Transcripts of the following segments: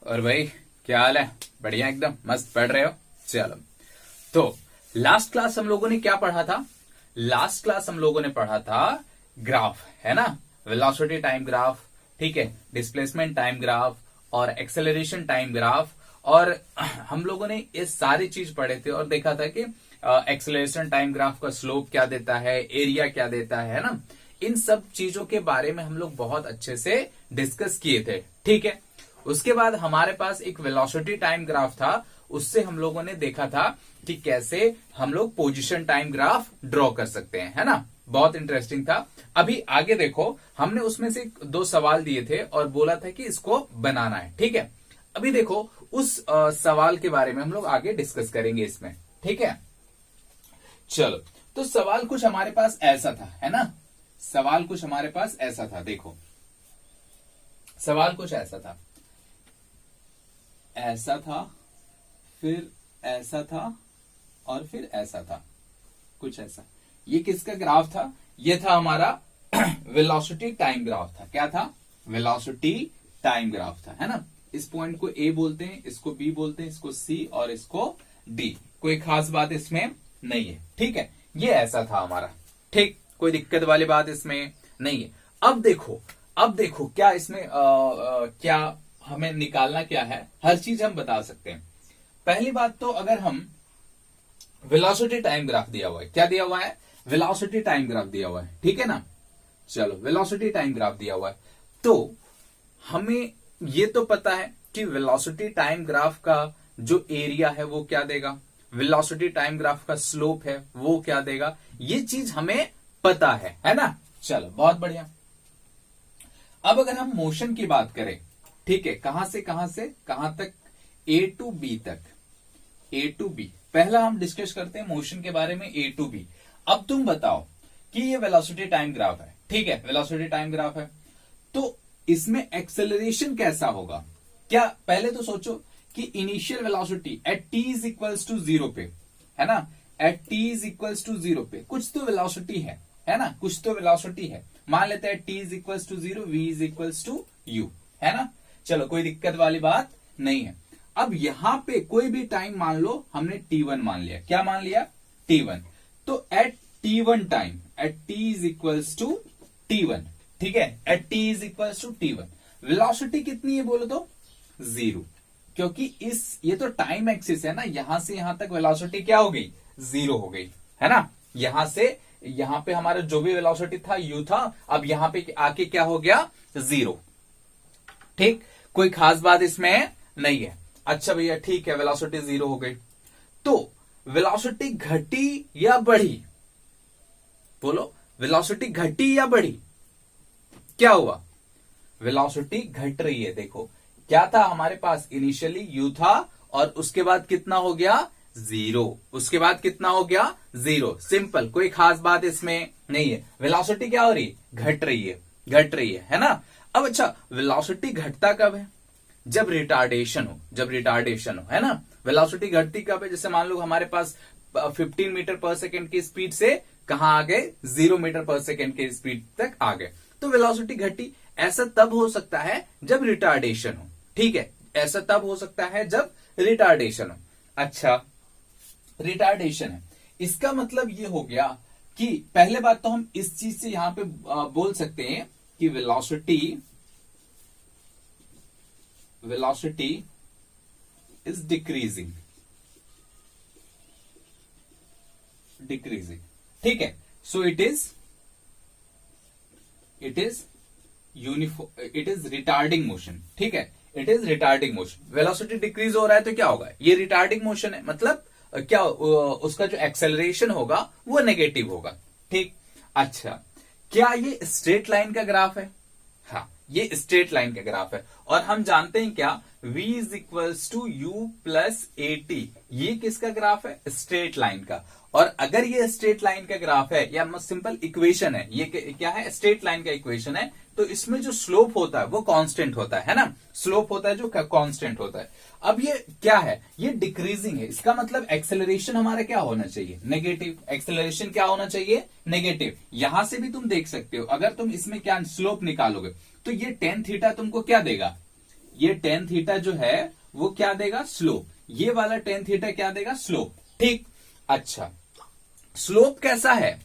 और भाई क्या हाल है? बढ़िया, एकदम मस्त पढ़ रहे हो? चलो, तो लास्ट क्लास हम लोगों ने क्या पढ़ा था? लास्ट क्लास हम लोगों ने पढ़ा था ग्राफ, है ना? वेलोसिटी टाइम ग्राफ, ठीक है, डिस्प्लेसमेंट टाइम ग्राफ और एक्सेलरेशन टाइम ग्राफ। और हम लोगों ने ये सारी चीज पढ़े थे और देखा था कि एक्सेलरेशन टाइम ग्राफ का स्लोप क्या देता है, एरिया क्या देता है ना? इन सब चीजों के बारे में हम लोग बहुत अच्छे से डिस्कस किए थे, ठीक है। उसके बाद हमारे पास एक वेलोसिटी टाइम ग्राफ था, उससे हम लोगों ने देखा था कि कैसे हम लोग पोजीशन टाइम ग्राफ ड्रॉ कर सकते हैं, है ना? बहुत इंटरेस्टिंग था। अभी आगे देखो, हमने उसमें से 2 सवाल दिए थे और बोला था कि इसको बनाना है, ठीक है। अभी देखो उस सवाल के बारे में हम लोग आगे डिस्कस करेंगे इसमें, ठीक है। चलो, तो सवाल कुछ हमारे पास ऐसा था, है ना? सवाल कुछ हमारे पास ऐसा था, देखो सवाल कुछ ऐसा था, ऐसा था, फिर ऐसा था और फिर ऐसा था, कुछ ऐसा। ये किसका ग्राफ था? ये था हमारा वेलोसिटी टाइम ग्राफ था। क्या था? वेलोसिटी टाइम ग्राफ था, है ना? इस पॉइंट को ए बोलते हैं, इसको बी बोलते हैं, इसको सी और इसको डी। कोई खास बात इसमें नहीं है, ठीक है। ये ऐसा था हमारा, ठीक, कोई दिक्कत वाली बात इसमें नहीं है। अब देखो क्या इसमें क्या हमें निकालना क्या है, हर चीज हम बता सकते हैं। पहली बात तो अगर हम वेलोसिटी टाइम ग्राफ दिया हुआ है, क्या दिया हुआ है? वेलोसिटी टाइम ग्राफ दिया हुआ है, ठीक है ना? चलो, वेलोसिटी टाइम ग्राफ दिया हुआ है, तो हमें ये तो पता है कि वेलोसिटी टाइम ग्राफ का जो एरिया है वो क्या देगा, वेलोसिटी टाइम ग्राफ का स्लोप है वो क्या देगा, ये चीज हमें पता है ना? चलो, बहुत बढ़िया। अब अगर हम मोशन की बात करें, ठीक है, कहां से कहां तक? ए टू बी तक, ए टू बी। पहला हम डिस्कस करते हैं मोशन के बारे में, ए टू बी। अब तुम बताओ कि ये वेलोसिटी टाइम ग्राफ है, ठीक है, वेलोसिटी टाइम ग्राफ है, तो इसमें एक्सेलरेशन कैसा होगा? क्या पहले तो सोचो कि initial velocity at T is equals to 0 पे, है ना? At T is equals to 0 पे कुछ तो वेलोसिटी है ना? कुछ तो वेलोसिटी है। मान लेते हैं T is equals to 0, V is equals to U, है ना? चलो, कोई दिक्कत वाली बात नहीं है। अब यहां पे कोई भी टाइम मान लो, हमने t1 मान लिया। क्या मान लिया? t1। तो at t1 time, at t is equals to t1, ठीक है, at t is equals to t1, velocity कितनी है बोलो तो? 0, क्योंकि ये तो टाइम एक्सिस है ना, यहां से यहां तक वेलोसिटी क्या हो गई? 0 हो गई, है ना? यहां से यहां पे हमारा जो भी वेलोसिटी था u था, अब यहां पे आके क्या हो गया? 0, ठीक। कोई खास बात इसमें नहीं है। अच्छा भैया, ठीक है, वेलोसिटी 0 हो गई, तो वेलोसिटी घटी या बढ़ी? बोलो, वेलोसिटी घटी या बढ़ी? क्या हुआ? वेलोसिटी घट रही है। देखो, क्या था हमारे पास? इनिशियली u था और उसके बाद कितना हो गया? 0। उसके बाद कितना हो गया? 0। सिंपल, कोई खास बात इसमें नहीं है। वेलोसिटी क्या हो रही? घट रही है ना? अब अच्छा, वेलोसिटी घटता कब है? जब रिटार्डेशन हो, है ना? वेलोसिटी घटती कब है? जैसे मान लो हमारे पास 15 मीटर पर सेकेंड की स्पीड से कहां आ गए? 0 मीटर पर सेकेंड की स्पीड तक आ गए, तो वेलोसिटी घटी। ऐसा तब हो सकता है जब रिटार्डेशन हो, ठीक है, ऐसा तब हो सकता है जब रिटार्डेशन हो। अच्छा, रिटार्डेशन है, इसका मतलब ये हो गया कि पहले बात तो हम इस चीज से यहां पे बोल सकते हैं कि वेलोसिटी इज डिक्रीजिंग, ठीक है। So it is retarding motion, ठीक है, it is retarding motion. Velocity decrease हो रहा है तो क्या होगा? ये रिटार्डिंग मोशन है, मतलब क्या उसका जो एक्सेलरेशन होगा वो नेगेटिव होगा, ठीक। अच्छा, क्या ये स्ट्रेट लाइन का ग्राफ है? हाँ, ये स्ट्रेट लाइन का ग्राफ है, और हम जानते हैं क्या? v is equals to U plus A T. ये किसका ग्राफ है? स्ट्रेट लाइन का। और अगर ये स्ट्रेट लाइन का ग्राफ है, या सिंपल इक्वेशन है, ये क्या है? स्ट्रेट लाइन का इक्वेशन है, तो इसमें जो स्लोप होता है वो कांस्टेंट होता है ना? स्लोप होता है जो कांस्टेंट होता है। अब ये क्या है? ये डिक्रीजिंग है, इसका मतलब एक्सेलरेशन हमारा क्या होना चाहिए? नेगेटिव। एक्सेलरेशन क्या होना चाहिए? नेगेटिव। यहां से भी तुम देख सकते हो, अगर तुम इसमें क्या स्लोप निकालोगे तो ये tan थीटा तुमको क्या देगा? ये टेन थीटा जो है वो क्या देगा, स्लोप। ये वाला टेन थीटा क्या देगा, स्लोप। ठीक, अच्छा स्लोप कैसा है,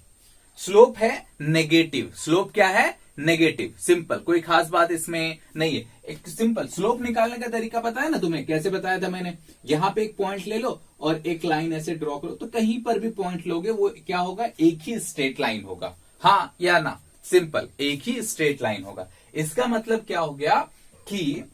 स्लोप है नेगेटिव। स्लोप क्या है, नेगेटिव। सिंपल, कोई खास बात इसमें नहीं है। एक सिंपल स्लोप निकालने का तरीका पता है ना तुम्हें, कैसे बताया था मैंने। यहां पे एक पॉइंट ले लो और एक लाइन ऐसे ड्रॉ करो, तो कहीं पर भी पॉइंट लोगे वो क्या होगा, एक ही स्ट्रेट लाइन होगा, हाँ या ना। सिंपल, एक ही स्ट्रेट लाइन होगा। इसका मतलब क्या हो गया कि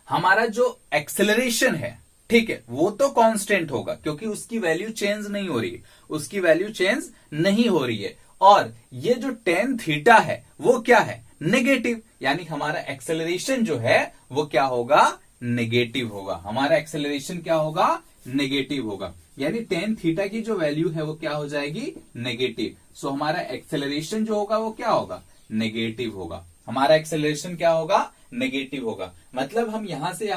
हमारा जो एक्सेलरेशन है, ठीक है, वो तो कांस्टेंट होगा क्योंकि उसकी वैल्यू चेंज नहीं हो रही है, उसकी वैल्यू चेंज नहीं हो रही है। और ये जो टेन थीटा है वो क्या है, नेगेटिव। यानी हमारा एक्सेलरेशन जो है वो क्या होगा, नेगेटिव होगा। हमारा एक्सेलरेशन क्या होगा, नेगेटिव होगा। यानी टेन थीटा की जो वैल्यू है वो क्या हो जाएगी, नेगेटिव। सो हमारा एक्सेलरेशन जो होगा वो क्या होगा, नेगेटिव होगा। हमारा एक्सेलरेशन क्या होगा, नेगेटिव होगा। मतलब हम यहां से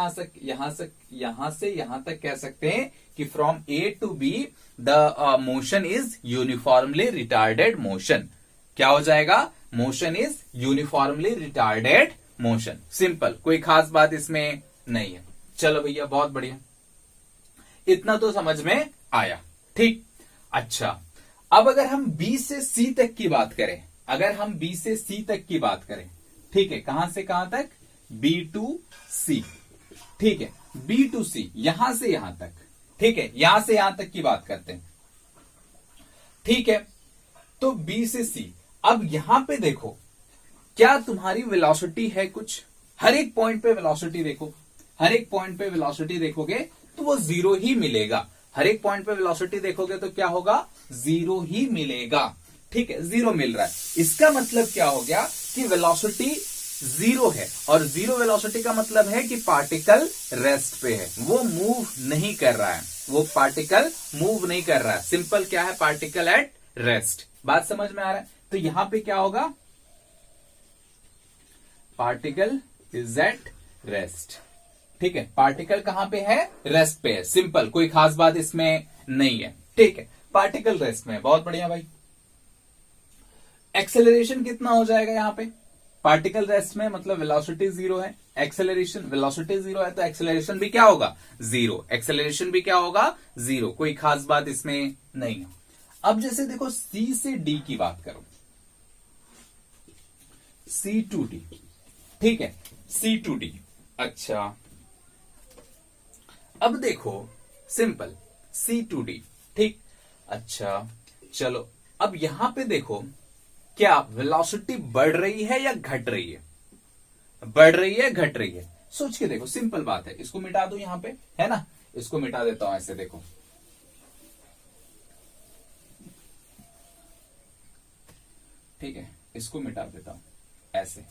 यहां तक कह सकते हैं कि from A to B the motion is uniformly retarded motion. क्या हो जाएगा, motion is uniformly retarded motion. Simple, कोई खास बात इसमें नहीं है। चलो भैया, बहुत बढ़िया, इतना तो समझ में आया। ठीक, अच्छा अब अगर हम बी से सी तक की बात करें, अगर हम बी से सी तक की बात करें, ठीक है, कहां से कहां तक, बी टू सी। ठीक है, बी टू सी, यहां से यहां तक। ठीक है, यहां से यहां तक की बात करते हैं। ठीक है, तो बी से सी। अब यहां पे देखो, क्या तुम्हारी वेलोसिटी है कुछ, हर एक पॉइंट पे वेलोसिटी देखो, हर एक पॉइंट पे वेलोसिटी देखोगे तो वो जीरो ही मिलेगा। हर एक पॉइंट पे वेलोसिटी देखोगे तो क्या होगा, जीरो ही मिलेगा। ठीक है, जीरो मिल रहा है। इसका मतलब क्या हो गया कि वेलोसिटी जीरो है, और जीरो वेलोसिटी का मतलब है कि पार्टिकल रेस्ट पे है, वो मूव नहीं कर रहा है, वो पार्टिकल मूव नहीं कर रहा है। सिंपल क्या है, पार्टिकल एट रेस्ट। बात समझ में आ रहा है। तो यहां पे क्या होगा, पार्टिकल इज एट रेस्ट। ठीक है, पार्टिकल कहां पे है, रेस्ट पे है। सिंपल, कोई खास बात इसमें नहीं है। ठीक है, पार्टिकल रेस्ट में है। बहुत बढ़िया भाई। एक्सेलरेशन कितना हो जाएगा यहां पे, पार्टिकल रेस्ट में, मतलब वेलोसिटी जीरो है, एक्सेलरेशन, वेलोसिटी जीरो है तो एक्सेलरेशन भी क्या होगा, जीरो। एक्सेलरेशन भी क्या होगा, जीरो। कोई खास बात इसमें नहीं है। अब जैसे देखो, सी से डी की बात करो, सी टू डी। ठीक है, सी टू डी। अच्छा अब देखो, सिंपल, सी टू डी। ठीक, अच्छा चलो, अब यहां पे देखो, क्या वेलोसिटी बढ़ रही है या घट रही है, बढ़ रही है, घट रही है। सोच के देखो, सिंपल बात है। इसको मिटा दो यहां पे, है ना, इसको मिटा देता हूं ऐसे, देखो ठीक है, इसको मिटा देता हूं ऐसे।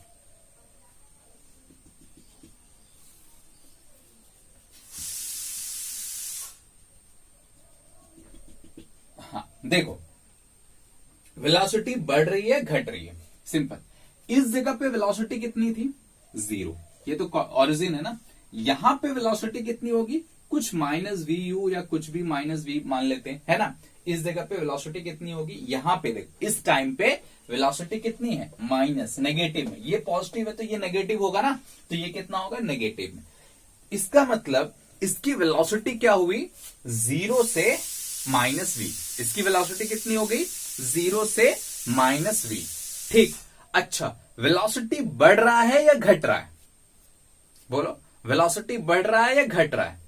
हाँ देखो, वेलोसिटी बढ़ रही है, घट रही है। सिंपल, इस जगह पे वेलोसिटी कितनी थी, जीरो। ये तो ओरिजिन है ना। यहां पे वेलोसिटी कितनी होगी, कुछ माइनस वी यू या कुछ भी माइनस वी मान लेते हैं, है ना। इस जगह पे वेलोसिटी कितनी होगी, यहां पे देखो, इस टाइम पे वेलोसिटी कितनी है, माइनस, नेगेटिव में। ये पॉजिटिव है तो ये नेगेटिव होगा ना, तो ये कितना होगा, नेगेटिव में। इसका मतलब इसकी वेलोसिटी क्या हुई, जीरो से माइनस वी। इसकी वेलोसिटी कितनी हो गई, जीरो से माइनस वी। ठीक, अच्छा वेलोसिटी बढ़ रहा है या घट रहा है, बोलो, वेलोसिटी बढ़ रहा है या घट रहा है,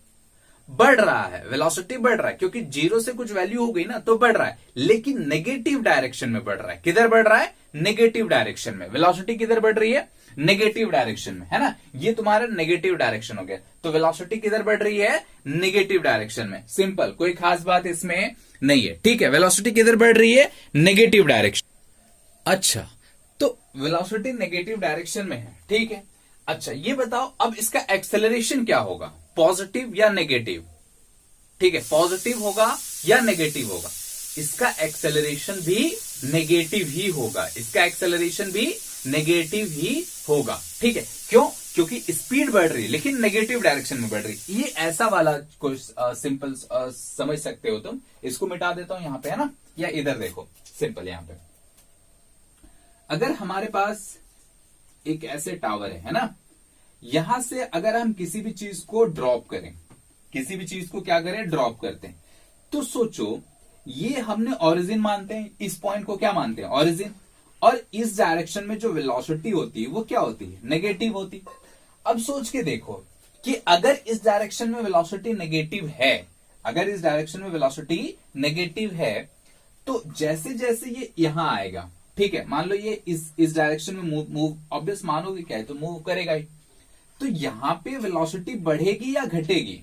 बढ़ रहा है। वेलोसिटी बढ़ रहा है क्योंकि जीरो से कुछ वैल्यू हो गई ना, तो बढ़ रहा है, लेकिन नेगेटिव डायरेक्शन में बढ़ रहा है। किधर बढ़ रहा है, नेगेटिव डायरेक्शन में। वेलोसिटी किधर बढ़ रही है, नेगेटिव डायरेक्शन में, है ना। ये तुम्हारा नेगेटिव डायरेक्शन हो गया, तो वेलोसिटी किधर बढ़ रही है, नेगेटिव डायरेक्शन में। सिंपल, कोई खास बात इसमें नहीं है। ठीक है, वेलोसिटी किधर बढ़ रही है, नेगेटिव डायरेक्शन। अच्छा, तो वेलोसिटी नेगेटिव डायरेक्शन में है, ठीक है। अच्छा ये बताओ, अब इसका एक्सेलरेशन क्या होगा, पॉजिटिव या नेगेटिव। ठीक है, पॉजिटिव होगा या नेगेटिव होगा। इसका एक्सेलरेशन भी नेगेटिव ही होगा, इसका एक्सेलरेशन भी नेगेटिव ही होगा। ठीक है, क्यों, क्योंकि स्पीड बढ़ रही है लेकिन नेगेटिव डायरेक्शन में बढ़ रही है। ये ऐसा वाला कोई सिंपल समझ सकते हो तुम। इसको मिटा देता हूं यहां पे, है ना, या इधर देखो, सिंपल यहां पे अगर हमारे पास एक ऐसे टावर है ना, यहां से अगर हम किसी भी चीज को ड्रॉप करें, किसी भी चीज को क्या करें, ड्रॉप करते हैं, तो सोचो ये हमने ओरिजिन मानते हैं, इस पॉइंट को क्या मानते हैं, ओरिजिन, और इस डायरेक्शन में जो वेलोसिटी होती है वो क्या होती है, नेगेटिव होती। अब सोच के देखो कि अगर इस डायरेक्शन में वेलोसिटी नेगेटिव है, अगर इस डायरेक्शन में वेलोसिटी नेगेटिव है, तो जैसे जैसे ये यहां आएगा, ठीक है, मान लो ये इस डायरेक्शन में मूव ऑब्वियस मानोगे क्या है, तो मूव करेगा ही, तो यहां पे वेलोसिटी बढ़ेगी या घटेगी,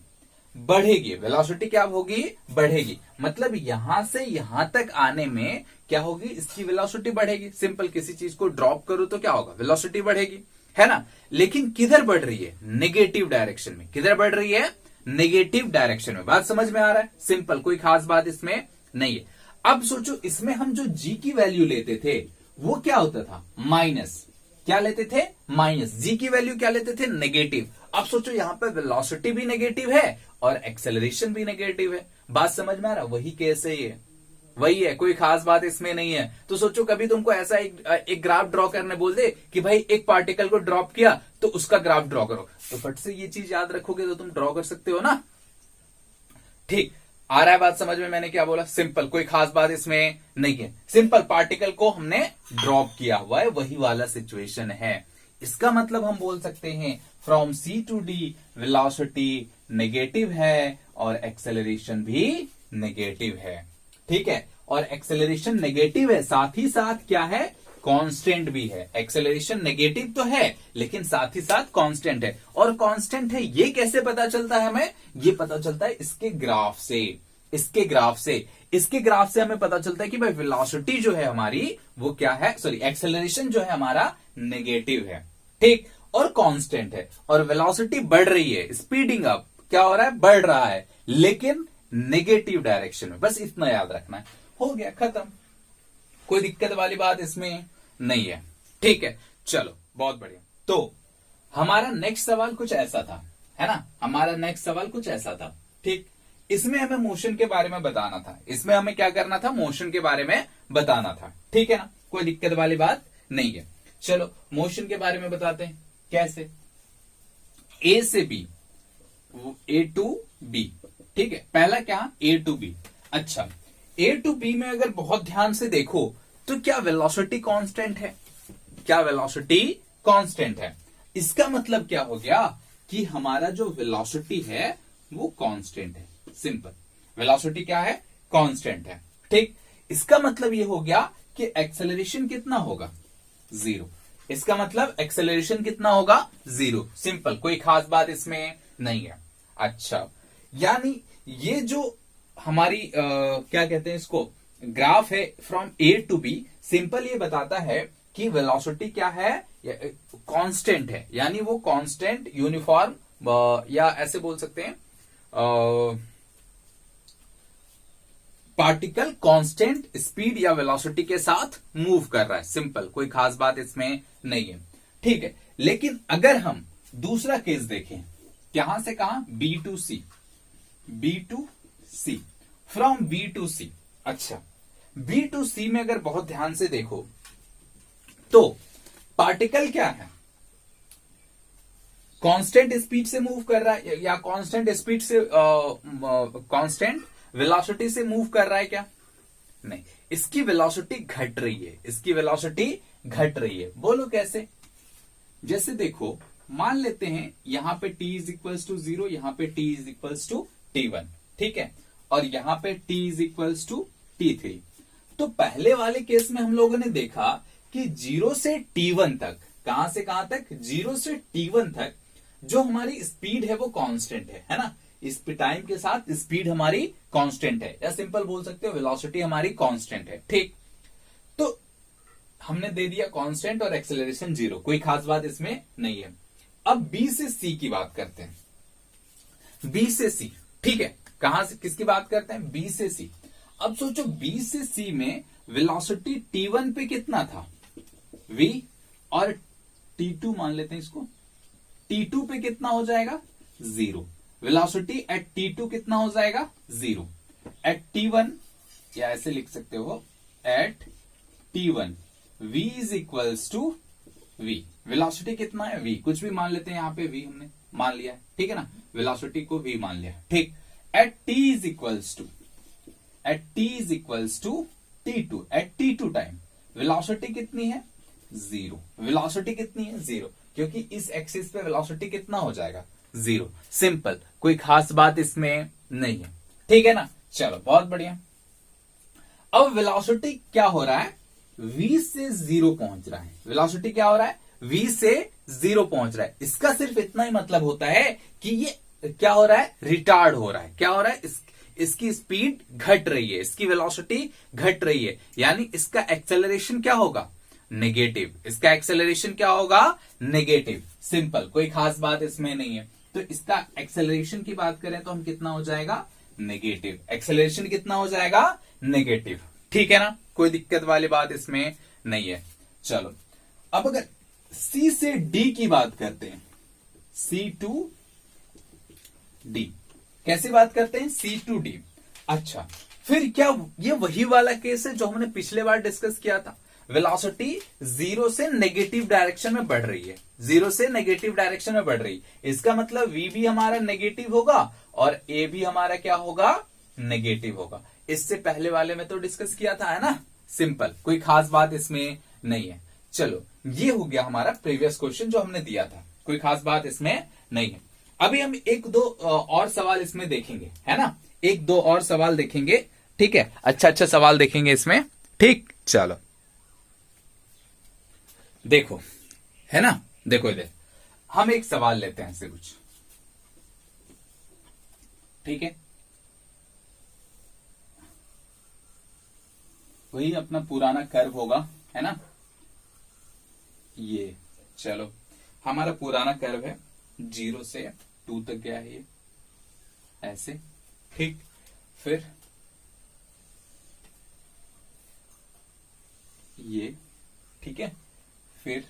बढ़ेगी। वेलोसिटी क्या होगी, बढ़ेगी। मतलब यहां से यहां तक आने में क्या होगी, इसकी वेलोसिटी बढ़ेगी। सिंपल, किसी चीज को ड्रॉप करो तो क्या होगा, वेलोसिटी बढ़ेगी, है ना। लेकिन किधर बढ़ रही है, नेगेटिव डायरेक्शन में। किधर बढ़ रही है, नेगेटिव डायरेक्शन में। बात समझ में आ रहा है, सिंपल, कोई खास बात इसमें नहीं है। अब सोचो इसमें हम जो जी की वैल्यू लेते थे वो क्या होता था, माइनस। क्या लेते थे, माइनस। जी की वैल्यू क्या लेते थे, नेगेटिव। अब सोचो यहां पे वेलोसिटी भी नेगेटिव है और एक्सेलरेशन भी नेगेटिव है। बात समझ में आ रहा, वही केस है ये, वही है, कोई खास बात इसमें नहीं है। तो सोचो कभी तुमको ऐसा एक ग्राफ ड्रॉ करने बोल दे कि भाई एक पार्टिकल को ड्रॉप किया तो उसका ग्राफ ड्रॉ करो, तो फट से ये चीज याद रखोगे तो तुम ड्रॉ कर सकते हो ना। ठीक, आ रहा है बात समझ में, मैंने क्या बोला, सिंपल, कोई खास बात इसमें नहीं है। सिंपल, पार्टिकल को हमने ड्रॉप किया हुआ है, वही वाला सिचुएशन है। इसका मतलब हम बोल सकते हैं from C to D velocity negative है और एक्सेलरेशन भी नेगेटिव है। ठीक है, और एक्सेलरेशन नेगेटिव है, साथ ही साथ क्या है, कांस्टेंट भी है। एक्सेलरेशन नेगेटिव तो है लेकिन साथ ही साथ कांस्टेंट है। और कांस्टेंट है ये कैसे पता चलता है हमें, ये पता चलता है इसके ग्राफ से। इसके ग्राफ से हमें पता चलता है कि भाई वेलोसिटी जो है हमारी वो क्या है, सॉरी, एक्सेलरेशन जो है हमारा नेगेटिव है, ठीक, और कांस्टेंट है। और वेलोसिटी बढ़ रही है, स्पीडिंग अप, क्या हो रहा है, बढ़ रहा है, लेकिन नेगेटिव डायरेक्शन में। बस इतना याद रखना है, हो गया, खत्म। कोई दिक्कत वाली बात इसमें नहीं है। ठीक है, चलो, बहुत बढ़िया। तो हमारा नेक्स्ट सवाल कुछ ऐसा था, है ना, हमारा नेक्स्ट सवाल कुछ ऐसा था। ठीक, इसमें हमें मोशन के बारे में बताना था। इसमें हमें क्या करना था, मोशन के बारे में बताना था। ठीक है ना, कोई दिक्कत वाली बात नहीं है। चलो मोशन के बारे में बताते हैं, कैसे, ए से बी, ए टू बी। ठीक है, पहला क्या, ए टू बी। अच्छा, ए टू बी में अगर बहुत ध्यान से देखो तो क्या वेलोसिटी कांस्टेंट है, क्या वेलोसिटी कांस्टेंट है। इसका मतलब क्या हो गया कि हमारा जो वेलोसिटी है वो कांस्टेंट है। सिंपल, वेलोसिटी क्या है, कांस्टेंट है। ठीक, इसका मतलब ये हो गया कि एक्सेलरेशन कितना होगा, 0। इसका मतलब एक्सेलरेशन कितना होगा, 0। सिंपल, कोई खास बात इसमें नहीं है। अच्छा, यानी ये जो हमारी क्या कहते हैं इसको, ग्राफ है from A to B, simple ये बताता है कि वेलोसिटी क्या है, कांस्टेंट है। यानी वो कांस्टेंट, यूनिफॉर्म, या ऐसे बोल सकते हैं पार्टिकल कांस्टेंट स्पीड या वेलोसिटी के साथ मूव कर रहा है। सिंपल, कोई खास बात इसमें नहीं है। ठीक है, लेकिन अगर हम दूसरा केस देखें, कहां से कहां, B to C, B to C, from B to C. अच्छा, बी टू सी में अगर बहुत ध्यान से देखो तो पार्टिकल क्या है, कांस्टेंट स्पीड से मूव कर रहा है या कांस्टेंट स्पीड से, कांस्टेंट वेलोसिटी से मूव कर रहा है क्या, नहीं, इसकी वेलोसिटी घट रही है, इसकी वेलोसिटी घट रही है। बोलो कैसे, जैसे देखो, मान लेते हैं यहां पे t इज इक्वल्स टू 0, यहां पे t is equals to t1, ठीक है, और यहां पे t is equals to t3। तो पहले वाले केस में हम लोगों ने देखा कि 0 से t1 तक, कहां से कहां तक, 0 से t1 तक जो हमारी स्पीड है वो कांस्टेंट है ना। इस टाइम के साथ स्पीड हमारी कांस्टेंट है, या सिंपल बोल सकते हो वेलोसिटी हमारी कांस्टेंट है। ठीक, तो हमने दे दिया कांस्टेंट और एक्सेलरेशन 0, कोई खास बात इसमें नहीं है। अब बी से सी की बात करते हैं, बी से सी, ठीक है, कहां से किसकी बात करते हैं, बी से सी। अब सोचो बी से सी में वेलोसिटी t1 पे कितना था, v, और t2 मान लेते हैं इसको, t2 पे कितना हो जाएगा, 0। वेलोसिटी एट t2 कितना हो जाएगा, 0। एट t1, या ऐसे लिख सकते हो, at t1 v is equals to v। Velocity कितना है v, कुछ भी मान लेते हैं, यहाँ पे v हमने मान लिया है, ठीक है ना, वेलोसिटी को v मान लिया, ठीक। At t is equals to t2, at t2 time velocity कितनी है, 0। वेलोसिटी कितनी है, 0, क्योंकि इस एक्सिस पे वेलोसिटी कितना हो जाएगा, 0। सिंपल, कोई खास बात इसमें नहीं है, ठीक है ना। चलो बहुत बढ़िया। अब वेलोसिटी क्या हो रहा है, v से 0 पहुंच रहा है। वेलोसिटी क्या हो रहा है, v से 0 पहुंच रहा है। इसका सिर्फ इतना ही मतलब होता है कि ये क्या हो रहा है, रिटार्ड हो रहा है। क्या हो रहा है, इसकी स्पीड घट रही है, इसकी वेलोसिटी घट रही है, यानी इसका एक्सेलरेशन क्या होगा, नेगेटिव। इसका एक्सेलरेशन क्या होगा, नेगेटिव। सिंपल, कोई खास बात इसमें नहीं है। तो इसका एक्सेलरेशन की बात करें तो हम कितना हो जाएगा, नेगेटिव। एक्सेलरेशन कितना हो जाएगा, नेगेटिव, ठीक है ना, कोई दिक्कत वाली बात इसमें नहीं है। चलो अब अगर C से D की बात करते हैं, C to D, कैसे बात करते हैं, C to D। अच्छा, फिर क्या ये वही वाला केस है जो हमने पिछले बार डिस्कस किया था, वेलोसिटी 0 से नेगेटिव डायरेक्शन में बढ़ रही है, 0 से नेगेटिव डायरेक्शन में बढ़ रही है। इसका मतलब v भी हमारा नेगेटिव होगा और a भी हमारा क्या होगा, नेगेटिव होगा। इससे पहले वाले में तो डिस्कस किया था, है ना। सिंपल, कोई खास बात इसमें नहीं है। चलो ये हो गया हमारा प्रीवियस क्वेश्चन जो हमने दिया था, कोई खास बात इसमें नहीं है। अभी हम एक दो और सवाल इसमें देखेंगे, है ना, एक दो और सवाल देखेंगे, ठीक है, अच्छा सवाल देखेंगे इसमें, ठीक। चलो देखो, है ना, देखो इधर हम एक सवाल लेते हैं ऐसे कुछ, ठीक है, वही अपना पुराना कर्व होगा, है ना, ये चलो हमारा पुराना कर्व है, 0 से 2 तक गया है ये ऐसे, ठीक। फिर ये, ठीक है, फिर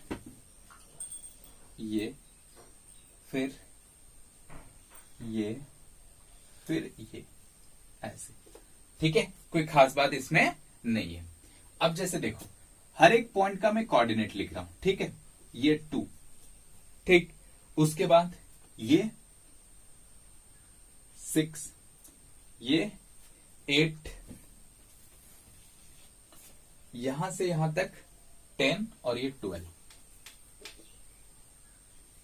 ये, फिर ये, फिर ये ऐसे, ठीक है, कोई खास बात इसमें नहीं है। अब जैसे देखो, हर एक पॉइंट का मैं कोऑर्डिनेट लिख रहा हूं, ठीक है, ये 2, ठीक, उसके बाद ये 6, ये 8, यहां से यहां तक 10 और ये 12,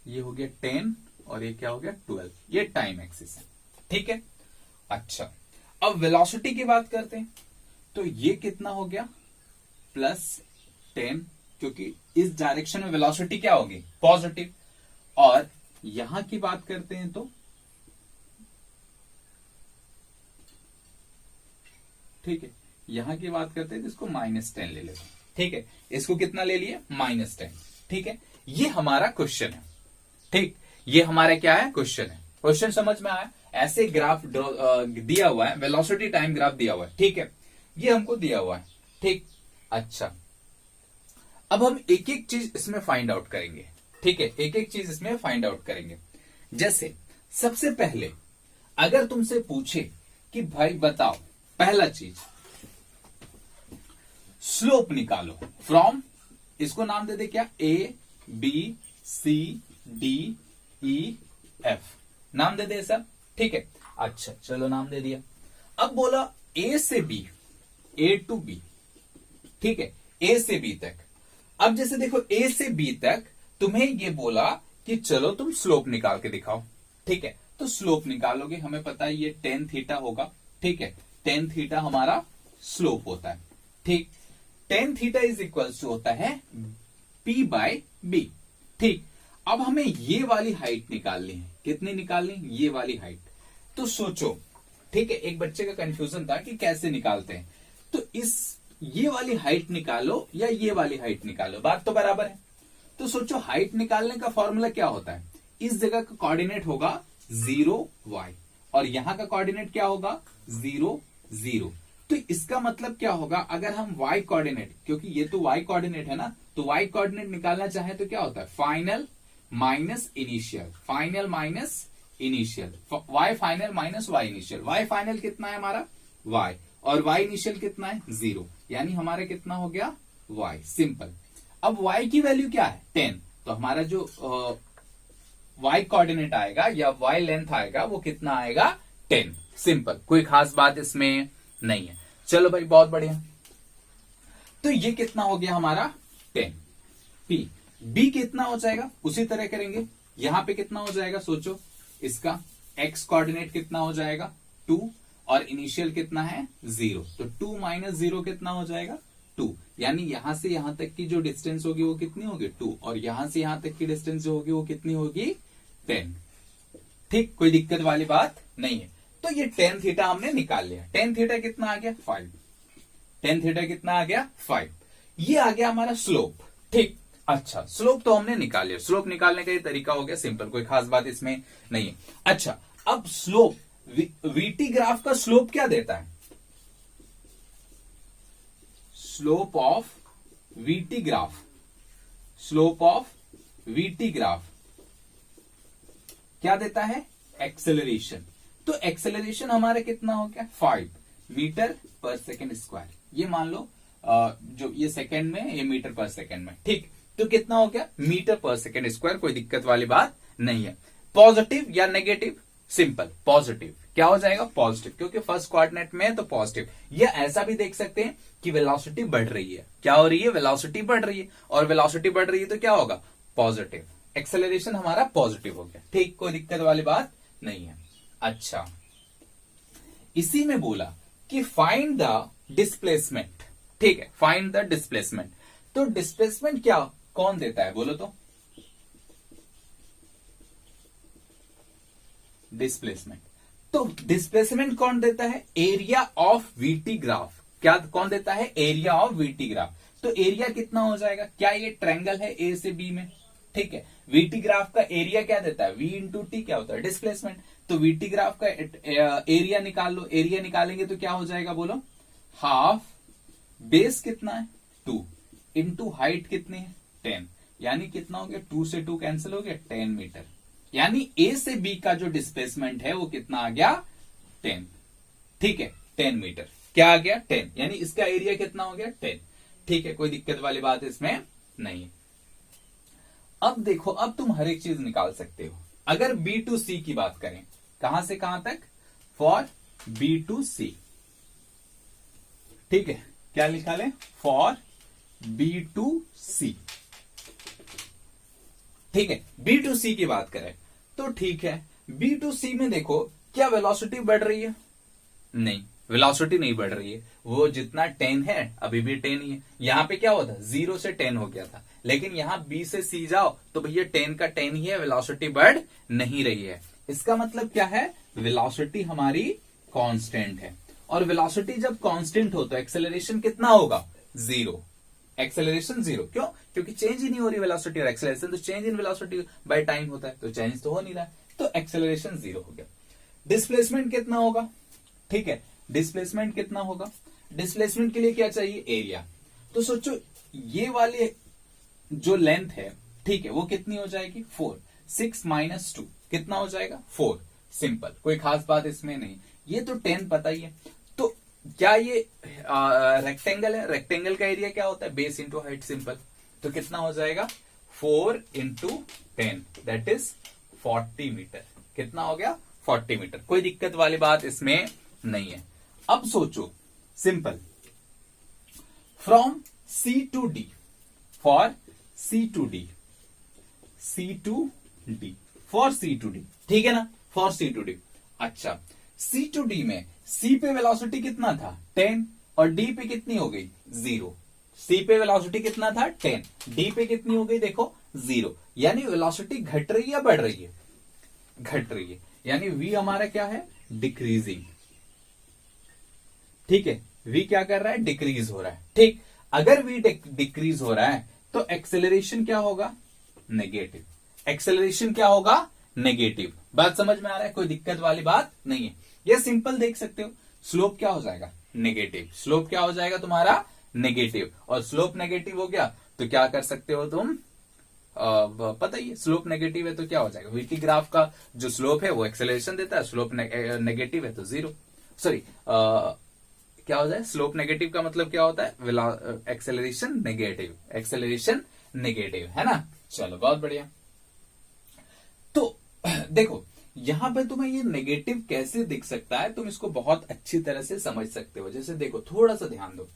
ये हो गया 10 और ये क्या हो गया 12, ये टाइम एक्सिस है, ठीक है। अच्छा, अब वेलोसिटी की बात करते हैं, तो ये कितना हो गया, +10, क्योंकि इस डायरेक्शन में वेलोसिटी क्या होगी, पॉजिटिव। और यहां की बात करते हैं तो ठीक है, यहां की बात करते हैं तो इसको -10 ले लेते हैं, ठीक है, इसको कितना ले लिए, -10, ठीक है। ये हमारा क्वेश्चन है, ठीक, ये हमारा क्या है, क्वेश्चन है। क्वेश्चन समझ में आया, ऐसे ग्राफ दिया हुआ है, वेलोसिटी टाइम ग्राफ दिया हुआ है, ठीक है, ये हमको दिया हुआ है, ठीक। अच्छा, अब हम एक एक चीज इसमें फाइंड आउट करेंगे, ठीक है, एक एक चीज इसमें फाइंड आउट करेंगे। जैसे सबसे पहले अगर तुमसे पूछे कि भाई बताओ, पहला चीज स्लोप निकालो फ्रॉम, इसको नाम दे दे क्या, ABCDEF, नाम दे दे सब, ठीक है। अच्छा चलो नाम दे दिया। अब बोला A से B, A to B, ठीक है, A से B तक। अब जैसे देखो A से B तक तुम्हें ये बोला कि चलो तुम स्लोप निकाल के दिखाओ, ठीक है, तो स्लोप निकालोगे, हमें पता है ये tan थीटा होगा, ठीक है, tan थीटा हमारा स्लोप होता है, ठीक। tan theta is equals to होता है P/B, ठीक। अब हमें ये वाली हाइट निकालनी है, कितनी निकालनी, ये वाली हाइट। तो सोचो, ठीक है, एक बच्चे का कंफ्यूजन था कि कैसे निकालते हैं, तो ये वाली हाइट निकालो या ये वाली हाइट निकालो, बात तो बराबर है। तो सोचो हाइट निकालने का फॉर्मूला क्या होता है, इस जगह का कोऑर्डिनेट होगा 0y और यहां का कोऑर्डिनेट क्या होगा 0 0। तो इसका मतलब क्या होगा, अगर हम y कोऑर्डिनेट, क्योंकि ये तो y कोऑर्डिनेट है ना, तो y कोऑर्डिनेट निकालना चाहे तो क्या होता है, final minus initial, final minus initial, y final minus y initial. y final कितना है हमारा y और y इनिशियल कितना है 0, यानी हमारा कितना हो गया y, सिंपल। अब y की वैल्यू क्या है 10, तो हमारा जो y कोऑर्डिनेट आएगा या y लेंथ आएगा वो कितना आएगा 10। सिंपल, कोई खास बात इसमें नहीं है। चलो भाई बहुत बढ़िया। तो ये कितना हो गया हमारा 10। b कितना हो जाएगा, उसी तरह करेंगे। यहां पे कितना हो जाएगा सोचो, इसका x कोऑर्डिनेट कितना हो जाएगा 2 और इनिशियल कितना है 0, तो 2 माइनस 0 कितना हो जाएगा 2, यानी यहां से यहां तक की जो डिस्टेंस होगी वो कितनी होगी 2, और यहां से यहां तक की डिस्टेंस जो होगी वो कितनी होगी 10। ठीक, कोई दिक्कत वाली बात नहीं है। तो ये tan थीटा हमने निकाल लिया। tan थीटा कितना आ गया 5, tan थीटा कितना आ गया 5। ये आ गया हमारा स्लोप। ठीक, अच्छा स्लोप तो हमने निकाल लिया। स्लोप निकालने का ये तरीका हो गया सिंपल, कोई खास बात इसमें नहीं है। अच्छा, अब स्लोप वीटी ग्राफ का स्लोप क्या देता है, slope of VT graph, slope of VT graph क्या देता है एक्सेलरेशन। तो एक्सेलरेशन हमारा कितना हो गया 5 मीटर पर सेकेंड स्क्वायर। ये मान लो जो ये सेकेंड में, ये मीटर पर सेकेंड में। ठीक, तो कितना हो गया मीटर पर सेकेंड स्क्वायर, कोई दिक्कत वाली बात नहीं है। पॉजिटिव या नेगेटिव, सिंपल पॉजिटिव। क्या हो जाएगा पॉजिटिव, क्योंकि फर्स्ट कोऑर्डिनेट में है तो पॉजिटिव। या ऐसा भी देख सकते हैं कि वेलोसिटी बढ़ रही है। क्या हो रही है, वेलोसिटी बढ़ रही है, और वेलोसिटी बढ़ रही है तो क्या होगा पॉजिटिव, एक्सेलरेशन हमारा पॉजिटिव हो गया। ठीक, कोई दिक्कत वाली बात नहीं है। अच्छा, इसी में बोला कि फाइंड द डिस्प्लेसमेंट। ठीक है, फाइंड द डिस्प्लेसमेंट। तो डिस्प्लेसमेंट क्या कौन देता है बोलो तो, डिस्प्लेसमेंट। तो डिस्प्लेसमेंट कौन देता है, एरिया ऑफ वीटी ग्राफ। क्या कौन देता है, एरिया ऑफ वीटी ग्राफ। तो एरिया कितना हो जाएगा, क्या ये ट्रायंगल है ए से बी में। ठीक है, वीटी ग्राफ का एरिया क्या देता है, वी इंटू टी क्या होता है डिस्प्लेसमेंट। तो वीटी ग्राफ का एरिया निकाल लो। एरिया निकालेंगे तो क्या हो जाएगा बोलो, हाफ बेस कितना है 2 इंटू हाइट कितनी है 10, यानी कितना हो गया 2 से 2 कैंसिल हो गया 10 मीटर। यानी ए से बी का जो डिस्प्लेसमेंट है वो कितना आ गया 10। ठीक है, 10 मीटर क्या आ गया 10, यानी इसका एरिया कितना हो गया 10। ठीक है, कोई दिक्कत वाली बात इसमें नहीं है। अब देखो, अब तुम हर एक चीज निकाल सकते हो। अगर बी टू सी की बात करें, कहां से कहां तक, फॉर बी टू सी। ठीक है, क्या लिखा लें, फॉर बी टू सी। ठीक है, बी टू सी की बात करें तो ठीक है, बी टू सी में देखो क्या वेलोसिटी बढ़ रही है, नहीं वेलोसिटी नहीं बढ़ रही है। वो जितना 10 है अभी भी 10 ही है। यहां पे क्या हुआ था 0 से 10 हो गया था, लेकिन यहां बी से सी जाओ तो भैया 10 का 10 ही है, वेलोसिटी बढ़ नहीं रही है। इसका मतलब क्या है, वेलोसिटी हमारी कांस्टेंट है। और वेलोसिटी जब कांस्टेंट हो तो एक्सेलरेशन कितना होगा 0, एक्सेलरेशन 0। क्यों, क्योंकि चेंज ही नहीं हो रही वेलोसिटी, और एक्सेलरेशन तो change in velocity by time होता है, तो चेंज तो हो नहीं रहा है, तो एक्सेलरेशन 0 हो गया। डिस्प्लेसमेंट कितना होगा, ठीक है, डिस्प्लेसमेंट कितना होगा, डिस्प्लेसमेंट के लिए क्या चाहिए एरिया। तो सोचो ये वाले जो लेंथ है, ठीक है, वो कितनी हो जाएगी 4, 6 माइनस 2 कितना हो जाएगा 4। सिंपल, कोई खास बात इसमें नहीं। ये तो 10 पता ही है। तो क्या ये रेक्टेंगल है, रेक्टेंगल का एरिया क्या होता है बेस इंटू हाइट, सिंपल। तो कितना हो जाएगा 4 इंटू 10 दैट इज 40 मीटर। कितना हो गया 40 मीटर, कोई दिक्कत वाली बात इसमें नहीं है। अब सोचो simple, from C to D, for C to D, C to D, for C to D, ठीक है ना, फॉर सी टू डी। अच्छा, सी टू डी में सी पे वेलोसिटी कितना था 10 और डी पे कितनी हो गई 0। सी पे वेलोसिटी कितना था 10, डी पे कितनी हो गई देखो 0, यानी वेलोसिटी घट रही है बढ़ रही है, घट रही है, यानी v हमारा क्या है डिक्रीजिंग। ठीक है, v क्या कर रहा है डिक्रीज हो रहा है। ठीक, अगर v डिक्रीज हो रहा है तो एक्सेलरेशन क्या होगा नेगेटिव, एक्सेलरेशन क्या होगा नेगेटिव। बात समझ में आ रहा है, कोई दिक्कत वाली बात नहीं है। ये सिंपल देख सकते हो, स्लोप क्या हो जाएगा नेगेटिव, स्लोप क्या हो जाएगा तुम्हारा नेगेटिव, और स्लोप नेगेटिव हो गया तो क्या कर सकते हो तुम, पता ही है स्लोप नेगेटिव है तो क्या हो जाएगा, वीटी ग्राफ का जो स्लोप है वो एक्सेलरेशन देता है, स्लोप नेगेटिव है तो 0, सॉरी क्या हो जाए, स्लोप नेगेटिव का मतलब क्या होता है एक्सेलरेशन नेगेटिव, एक्सेलरेशन नेगेटिव, है ना। चलो बहुत बढ़िया। तो देखो यहां पे तुम्हें ये नेगेटिव कैसे दिख सकता है, तुम इसको बहुत अच्छी तरह से समझ सकते हो। जैसे देखो थोड़ा सा ध्यान दो,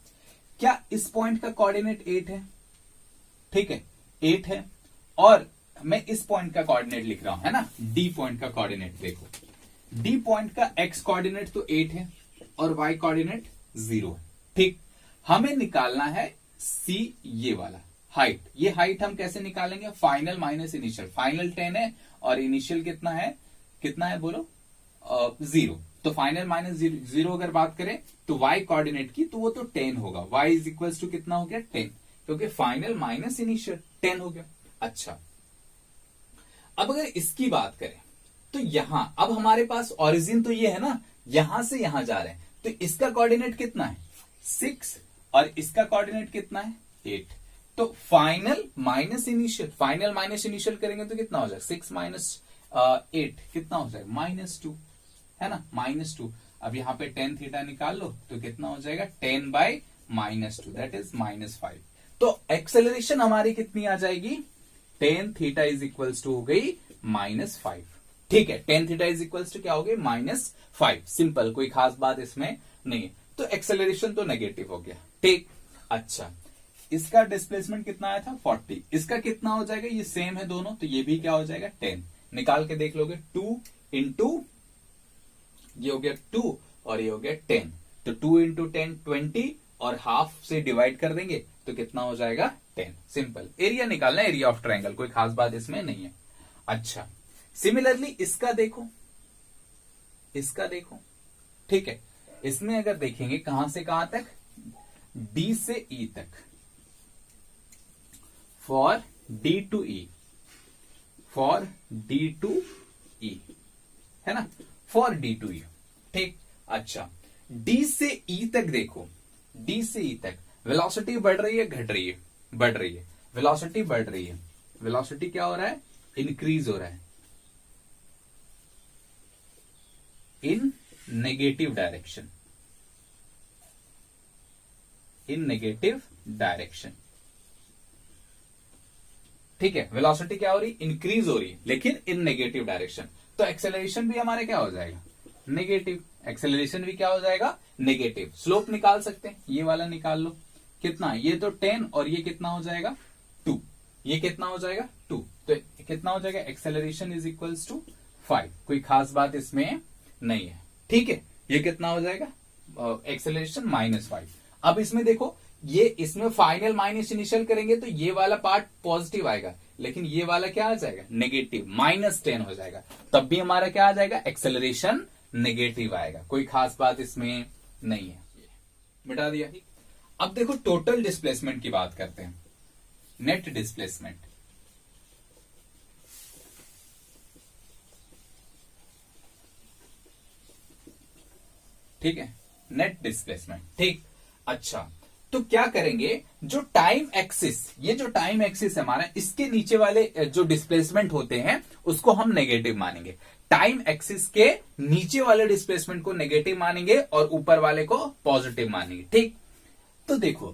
क्या इस पॉइंट का कोऑर्डिनेट 8 है, ठीक है 8 है, और मैं इस पॉइंट का कोऑर्डिनेट लिख रहा हूं, है ना, डी पॉइंट का कोऑर्डिनेट। देखो डी पॉइंट का एक्स कोऑर्डिनेट तो 8 है और वाई कोऑर्डिनेट 0 है, ठीक। हमें निकालना है सी, ये वाला हाइट। ये हाइट हम कैसे निकालेंगे, फाइनल माइनस इनिशियल। फाइनल 10 है और इनिशियल कितना है, कितना है बोलो, 0। तो फाइनल माइनस 0 अगर बात करें तो y कोऑर्डिनेट की, तो वो तो 10 होगा। y इज इक्वल टू कितना हो गया, 10, क्योंकि फाइनल माइनस इनिशियल 10 हो गया। अच्छा, अब अगर इसकी बात करें तो यहां अब हमारे पास ओरिजिन तो ये है ना, यहां से यहां जा रहे हैं, तो इसका कोऑर्डिनेट कितना है 6 और इसका कोऑर्डिनेट कितना है 8। तो final minus initial, final minus initial करेंगे तो कितना हो जाएगा, 6 माइनस 8 कितना हो जाएगा, -2, है ना, -2। अब यहां पे tan थीटा निकाल लो तो कितना हो जाएगा, 10/-2 दैट इज -5। तो एक्सेलरेशन हमारी कितनी आ जाएगी, tan theta is equals to हो गई -5, ठीक है। tan theta is equals to क्या हो गई, -5। सिंपल, कोई खास बात इसमें नहीं है। तो एक्सेलरेशन तो नेगेटिव हो गया, ठीक। अच्छा, इसका डिस्प्लेसमेंट कितना आया था 40, इसका कितना हो जाएगा, ये सेम है दोनों, तो ये भी क्या हो जाएगा 10। निकाल के देख लोगे, 2 इंटू ये हो गया 2 और ये हो गया 10, तो 2 इंटू 10 20 और हाफ से डिवाइड कर देंगे तो कितना हो जाएगा 10। सिंपल, एरिया निकालना है, एरिया ऑफ ट्रायंगल, कोई खास बात इसमें नहीं है। अच्छा, सिमिलरली इसका देखो, इसका देखो, ठीक है। इसमें अगर देखेंगे कहां से कहां तक, डी से ई तक, for D to E, for D to E, है ना, फॉर डी टू ई, ठीक। अच्छा, डी से ई तक देखो, डी से ई तक वेलोसिटी बढ़ रही है घट रही है, बढ़ रही है, वेलोसिटी बढ़ रही है, वेलोसिटी क्या हो रहा है, इंक्रीज हो रहा है इन नेगेटिव डायरेक्शन, इन नेगेटिव डायरेक्शन, ठीक है। वेलोसिटी क्या हो रही, इंक्रीज हो रही है, लेकिन इन नेगेटिव डायरेक्शन। तो एक्सेलरेशन भी हमारे क्या हो जाएगा, नेगेटिव। एक्सेलरेशन भी क्या हो जाएगा, नेगेटिव। स्लोप निकाल सकते हैं, ये वाला निकाल लो, कितना, ये तो 10 और ये कितना हो जाएगा 2, ये कितना हो जाएगा 2, तो कितना हो जाएगा, एक्सेलरेशन इज इक्वल्स टू 5। कोई खास बात इसमें नहीं है, ठीक है। ये कितना हो जाएगा, एक्सेलरेशन -5। अब इसमें देखो, ये इसमें फाइनल माइनस इनिशियल करेंगे तो ये वाला पार्ट पॉजिटिव आएगा, लेकिन ये वाला क्या आ जाएगा, नेगेटिव, -10 हो जाएगा। तब भी हमारा क्या आ जाएगा, एक्सेलरेशन नेगेटिव आएगा। कोई खास बात इसमें नहीं है, मिटा दिया। अब देखो टोटल डिस्प्लेसमेंट की बात करते हैं, नेट डिस्प्लेसमेंट। ठीक है, नेट डिस्प्लेसमेंट, ठीक। अच्छा, तो क्या करेंगे, जो टाइम एक्सिस, ये जो टाइम एक्सिस है हमारा, इसके नीचे वाले जो डिस्प्लेसमेंट होते हैं उसको हम नेगेटिव मानेंगे। टाइम एक्सिस के नीचे वाले डिस्प्लेसमेंट को नेगेटिव मानेंगे और ऊपर वाले को पॉजिटिव मानेंगे, ठीक। तो देखो,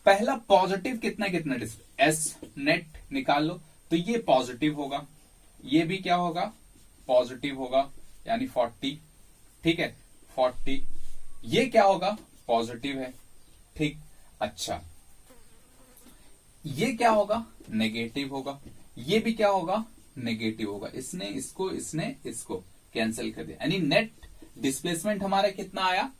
पहला पॉजिटिव कितना कितना एस नेट निकाल लो, तो ये पॉजिटिव होगा, ये भी क्या होगा, पॉजिटिव होगा, यानी 40, ठीक है 40। ये क्या होगा, पॉजिटिव है, ठीक। अच्छा, ये क्या होगा, नेगेटिव होगा, ये भी क्या होगा, नेगेटिव होगा। इसने इसको कैंसिल कर दिया, यानी नेट डिस्प्लेसमेंट हमारा कितना आया,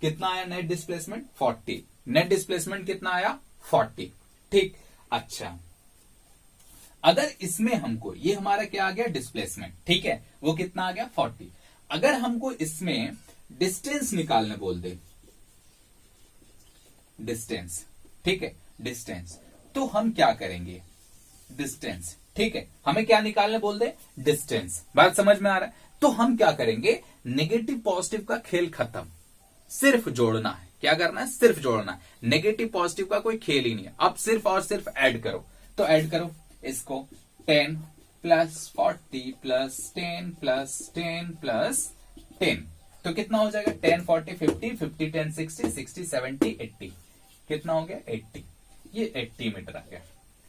कितना आया नेट डिस्प्लेसमेंट 40। नेट डिस्प्लेसमेंट कितना आया 40, ठीक। अच्छा, अगर इसमें हमको, ये हमारा क्या आ गया डिस्प्लेसमेंट, ठीक है, वो कितना आ गया 40। अगर हमको इसमें डिस्टेंस निकालने बोल दे, डिस्टेंस, ठीक है, डिस्टेंस, तो हम क्या करेंगे, डिस्टेंस, ठीक है, हमें क्या निकालने बोल दे, डिस्टेंस। बात समझ में आ रहा है। तो हम क्या करेंगे, नेगेटिव पॉजिटिव का खेल खत्म, सिर्फ जोड़ना है। क्या करना है, सिर्फ जोड़ना है, नेगेटिव पॉजिटिव का कोई खेल ही नहीं है। अब सिर्फ और सिर्फ ऐड करो, तो ऐड करो इसको, 10 प्लस 40 प्लस 10 प्लस 10 प्लस 10, तो कितना हो जाएगा, 10 40 50 50 10 60 60 70 80, कितना हो गया 80, ये 80 मीटर आ गया,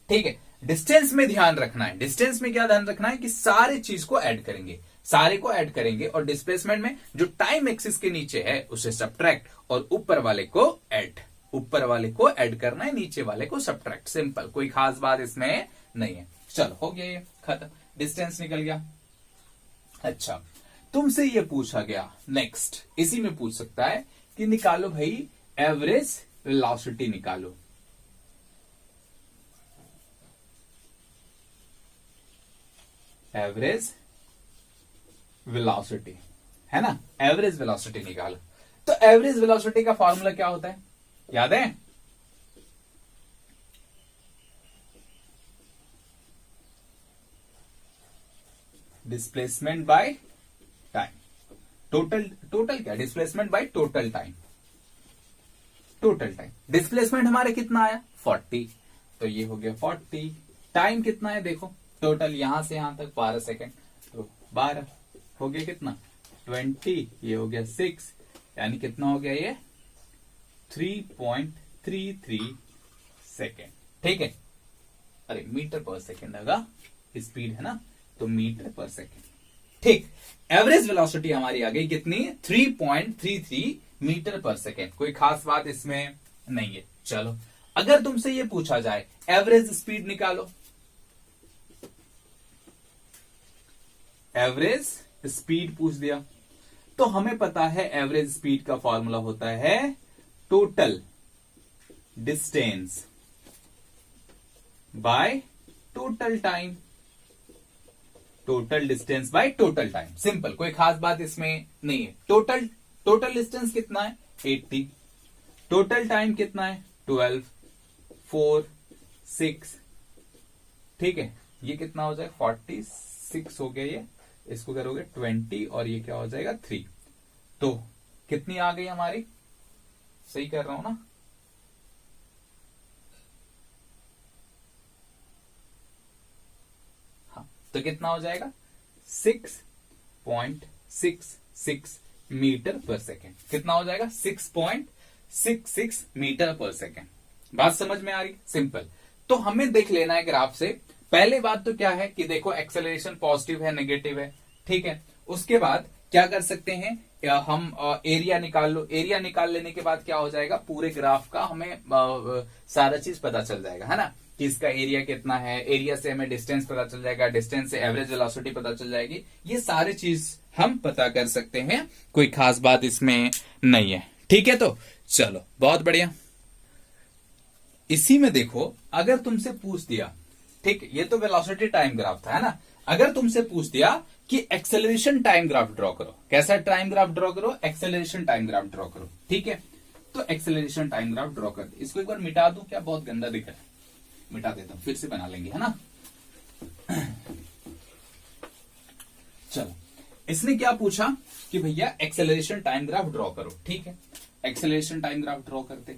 ठीक है, डिस्टेंस में ध्यान रखना है। डिस्टेंस में क्या ध्यान रखना है कि सारे चीज को ऐड करेंगे, सारे को ऐड करेंगे, और डिस्प्लेसमेंट में जो टाइम एक्सिस के नीचे है उसे सब्ट्रैक्ट, और ऊपर वाले को ऐड, ऊपर वाले को ऐड करना है, नीचे वाले को सब्ट्रैक्ट। सिंपल, कोई खास बात इसमें नहीं है। चलो हो गया, ये खत्म, डिस्टेंस निकल गया। अच्छा, तुमसे ये पूछा गया, नेक्स्ट इसी में पूछ सकता है कि निकालो भाई एवरेज वेलोसिटी निकालो। एवरेज वेलोसिटी है ना, एवरेज वेलोसिटी निकालो। तो एवरेज वेलोसिटी का फॉर्मूला क्या होता है, याद है? Displacement by time. टोटल क्या, displacement by total time. Total time, displacement हमारे कितना आया 40, तो ये हो गया 40। टाइम कितना है देखो, टोटल यहां से यहां तक 12 सेकेंड, तो 12 हो गया कितना 20, ये हो गया 6, यानी कितना हो गया ये 3.33 सेकेंड। ठीक है, अरे मीटर पर सेकेंड होगा, स्पीड है ना, तो मीटर पर सेकेंड। ठीक, एवरेज वेलोसिटी हमारी आ गई कितनी 3.33 मीटर पर सेकेंड। कोई खास बात इसमें नहीं है। चलो, अगर तुमसे ये पूछा जाए एवरेज स्पीड निकालो, एवरेज स्पीड पूछ दिया, तो हमें पता है एवरेज स्पीड का फॉर्मूला होता है total distance by total time. Total distance by total time, simple, कोई खास बात इसमें नहीं है। टोटल डिस्टेंस कितना है 80, टोटल टाइम कितना है 12, 4, 6, ठीक है, ये कितना हो जाएगा 46 हो गया, ये इसको करोगे 20 और ये क्या हो जाएगा 3, तो कितनी आ गई हमारी, सही कर रहा हूं ना? हाँ, तो कितना हो जाएगा 6.66 मीटर पर सेकेंड। कितना हो जाएगा 6.66 मीटर पर सेकेंड। बात समझ में आ रही? सिंपल। तो हमें देख लेना है ग्राफ से। पहले बात तो क्या है कि देखो एक्सेलरेशन पॉजिटिव है नेगेटिव है, ठीक है। उसके बाद क्या कर सकते हैं, हम एरिया निकाल लो। एरिया निकाल लेने के बाद क्या हो जाएगा, पूरे ग्राफ का हमें सारा चीज पता चल जाएगा, है ना, कि इसका एरिया कितना है। एरिया से हमें डिस्टेंस पता चल जाएगा, डिस्टेंस से एवरेज वेलोसिटी पता चल जाएगी। ये सारे चीज हम पता कर सकते हैं, कोई खास बात इसमें नहीं है। ठीक है, तो चलो बहुत बढ़िया। इसी में देखो, अगर तुमसे पूछ दिया, ठीक, ये तो वेलोसिटी टाइम ग्राफ था, है ना। अगर तुमसे पूछ दिया कि एक्सेलरेशन टाइम ग्राफ ड्रॉ करो, कैसा टाइम ग्राफ ड्रॉ करो, एक्सेलरेशन टाइम ग्राफ ड्रॉ करो, ठीक है। तो एक्सेलरेशन टाइम ग्राफ ड्रॉ कर दे। इसको एक बार मिटा दूं क्या, बहुत गंदा दिख रहा है, मिटा देता हूं, फिर से बना लेंगे, है ना। चलो, इसने क्या पूछा कि भैया एक्सेलरेशन टाइम ग्राफ ड्रॉ करो, ठीक है। एक्सेलरेशन टाइम ग्राफ ड्रॉ करते,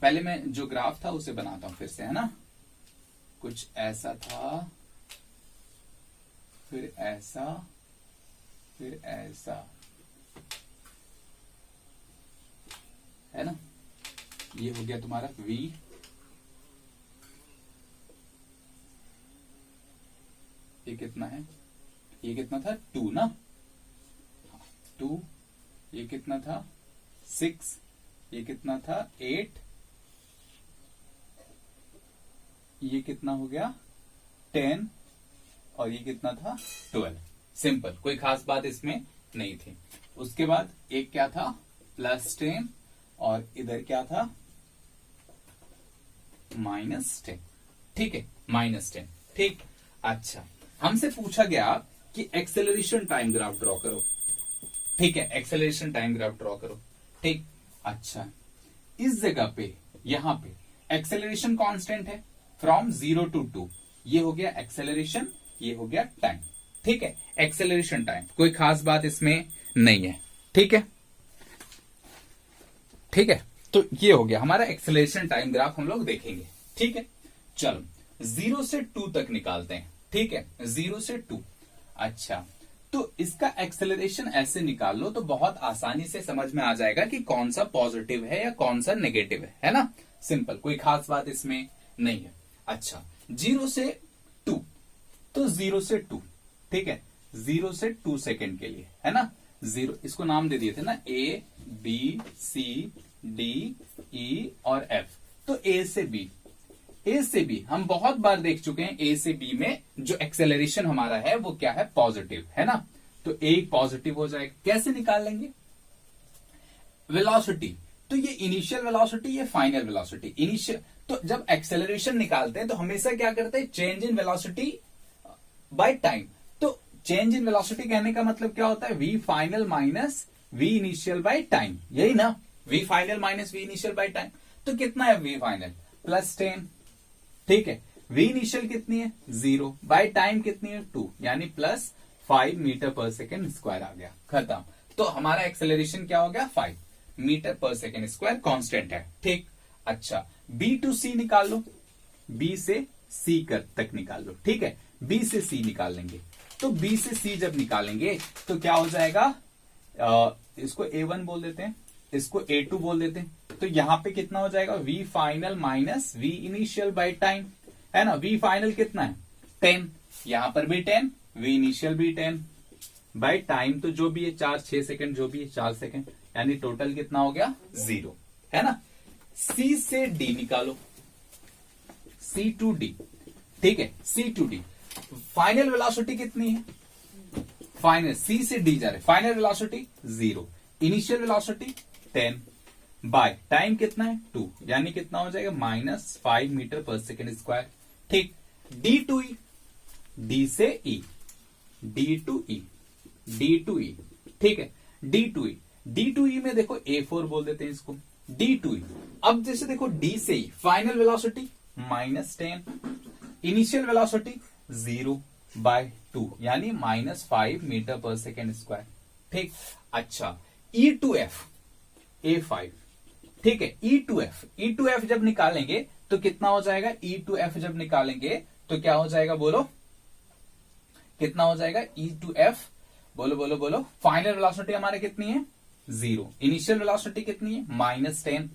पहले मैं जो ग्राफ था उसे बनाता हूं फिर से, है ना। कुछ ऐसा था, फिर ऐसा, फिर ऐसा, है ना। ये हो गया तुम्हारा v, ये कितना है, ये कितना था 2 ना, 2, ये कितना था 6, ये कितना था 8, ये कितना हो गया 10, और ये कितना था 12। सिंपल, कोई खास बात इसमें नहीं थी। उसके बाद एक क्या था +10, और इधर क्या था -10, ठीक है, -10, ठीक। अच्छा, हमसे पूछा गया कि एक्सेलरेशन टाइम ग्राफ ड्रॉ करो, ठीक है, एक्सेलरेशन टाइम ग्राफ ड्रॉ करो, ठीक। अच्छा, इस जगह पे यहां पे एक्सेलरेशन कांस्टेंट है फ्रॉम 0 to 2, ये हो गया एक्सेलरेशन, ये हो गया टाइम, ठीक है। एक्सेलरेशन टाइम, कोई खास बात इसमें नहीं है, ठीक है, ठीक है। तो ये हो गया हमारा एक्सेलरेशन टाइम ग्राफ, हम लोग देखेंगे, ठीक है। चलो 0 से 2 तक निकालते हैं, ठीक है, 0 से 2। अच्छा, तो इसका एक्सेलरेशन ऐसे निकाल लो तो बहुत आसानी से समझ में आ जाएगा कि कौन सा पॉजिटिव है या कौन सा नेगेटिव है ना। सिंपल, कोई खास बात इसमें नहीं है। अच्छा, 0 से 2, तो 0 से 2, ठीक है, 0 से 2 सेकेंड के लिए, है ना। 0, इसको नाम दे दिए थे ना, A B C D E और F। तो A से B हम बहुत बार देख चुके हैं। A से B में जो एक्सेलरेशन हमारा है वो क्या है, पॉजिटिव, है ना। तो A पॉजिटिव हो जाएगा। कैसे निकाल लेंगे वेलोसिटी, तो ये इनिशियल वेलोसिटी, ये फाइनल वेलोसिटी। इनिशियल, तो जब एक्सेलरेशन निकालते हैं तो हमेशा क्या करते हैं, change in velocity by time. तो चेंज इन वेलोसिटी कहने का मतलब क्या होता है, V final minus V initial by time, यही ना, V final minus V initial by time. तो कितना है वी फाइनल, +10, ठीक है। वी इनिशियल कितनी है, 0, बाय टाइम कितनी है, 2, यानी +5 मीटर पर सेकेंड स्क्वायर आ गया, खत्म। तो हमारा एक्सेलरेशन क्या हो गया, 5 मीटर पर सेकेंड स्क्वायर, कांस्टेंट है, ठीक। अच्छा, B to C निकाल लो, B से C तक निकाल लो, ठीक है। B से C निकाल लेंगे, तो B से C जब निकालेंगे तो क्या हो जाएगा, इसको A1 बोल देते हैं, इसको A2 बोल देते हैं। तो यहां पे कितना हो जाएगा, V final minus V initial by time, है ना। V फाइनल कितना है, 10, यहां पर भी 10, V इनिशियल भी 10 बाय टाइम, तो जो भी है 4-6 सेकेंड, जो भी है 4 सेकेंड, यानी टोटल कितना हो गया, 0, है ना। C से D निकालो, C to D, ठीक है, C to D। Final velocity कितनी है, फाइनल C से D जा रहे, final velocity 0, initial velocity 10, by time कितना है, 2, यानी कितना हो जाएगा, -5 मीटर पर सेकेंड स्क्वायर, ठीक। D to E, D से E, D to E, D to E, ठीक है, D to E, D to E में देखो A4 बोल देते हैं इसको, D to E। अब जैसे देखो D से E, final velocity -10, initial velocity 0 by 2, यानी -5 मीटर पर सेकेंड स्क्वायर, ठीक। अच्छा, E to F, A5, ठीक है। E to F जब निकालेंगे तो कितना हो जाएगा, E to F जब निकालेंगे तो क्या हो जाएगा, बोलो कितना हो जाएगा, E to F, बोलो बोलो बोलो। फाइनल वेलोसिटी हमारे कितनी है, 0, इनिशियल वेलोसिटी कितनी है, -10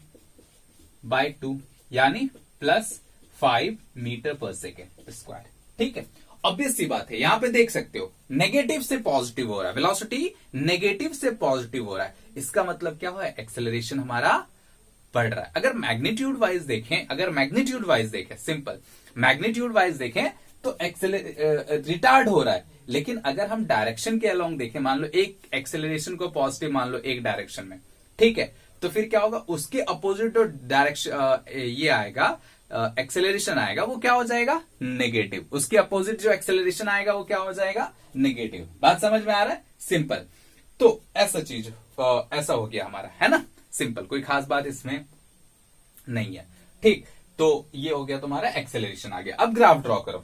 बाय 2, यानी +5 मीटर पर सेकेंड स्क्वायर, ठीक है। ऑब्वियस सी बात है, यहां पे देख सकते हो नेगेटिव से पॉजिटिव हो रहा है, वेलोसिटी नेगेटिव से पॉजिटिव हो रहा है, इसका मतलब क्या हुआ, एक्सेलरेशन हमारा बढ़ रहा है। अगर मैग्नीट्यूड वाइज देखें, सिंपल मैग्नीट्यूड वाइज देखें तो रिटार्ड हो रहा है। लेकिन अगर हम डायरेक्शन के अलोंग देखें, मान लो एक एक्सेलरेशन को पॉजिटिव मान लो एक डायरेक्शन में, ठीक है, तो फिर क्या होगा, उसके अपोजिट जो डायरेक्शन ये आएगा, एक्सेलरेशन आएगा, वो क्या हो जाएगा, नेगेटिव। उसके अपोजिट जो एक्सेलरेशन आएगा वो क्या हो जाएगा, नेगेटिव। बात समझ में आ रहा है, सिंपल। तो ऐसा चीज ऐसा हो गया हमारा, है ना, सिंपल, कोई खास बात इसमें नहीं है, ठीक। तो ये हो गया तुम्हारा एक्सेलरेशन आ गया। अब ग्राफ ड्रॉ करो,